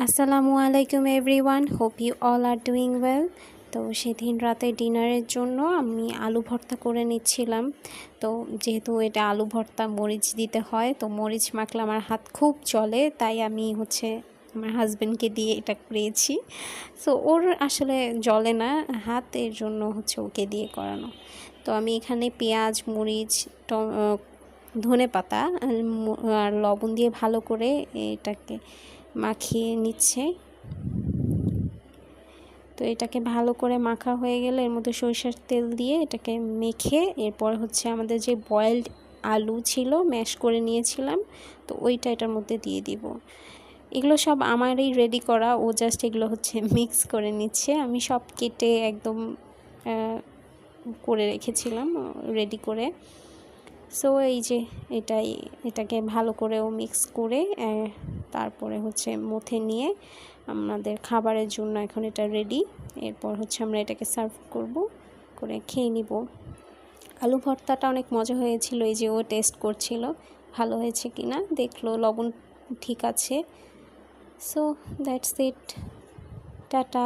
আসসালামু আলাইকুম everyone, hope you all are doing well. তো সেদিন রাতে ডিনারের জন্য আমি আলু ভর্তা করে নিচ্ছিলাম। তো যেহেতু এটা আলু ভর্তা মরিচ দিতে হয়, তো মরিচ মাখলে আমার হাত খুব চলে, তাই আমি আমার হাজব্যান্ডকে দিয়ে এটা করিয়েছি। সো ওর আসলে জ্বলে না হাত, এর জন্য ওকে দিয়ে করানো। তো আমি এখানে পেঁয়াজ, মরিচ, ধনেপাতা আর লবণ দিয়ে ভালো করে এটাকে মাখিয়ে নিচ্ছে। তো এটাকে ভালো করে মাখা হয়ে গেলে এর মধ্যে সরিষার তেল দিয়ে এটাকে মেখে এরপর আমাদের যে বয়েলড আলু ছিল ম্যাশ করে নিয়েছিলাম, তো ওইটা এটার মধ্যে দিয়ে দিব। এগুলো সব আমারই রেডি করা, ও জাস্ট এগুলো মিক্স করে নিচ্ছে। আমি সব কেটে একদম করে রেখেছিলাম রেডি করে। সো এই যে এটাকে ভালো করে মিক্স করে তারপরে মথে নিয়ে আমাদের খাবারের জন্য এখন এটা রেডি। এরপর আমরা এটাকে সার্ভ করে খেয়ে নিব। আলু ভর্তাটা অনেক মজা হয়েছিল। এই যে ও টেস্ট করছিল ভালো হয়েছে কিনা, দেখলো লবণ ঠিক আছে। So that's it, tata.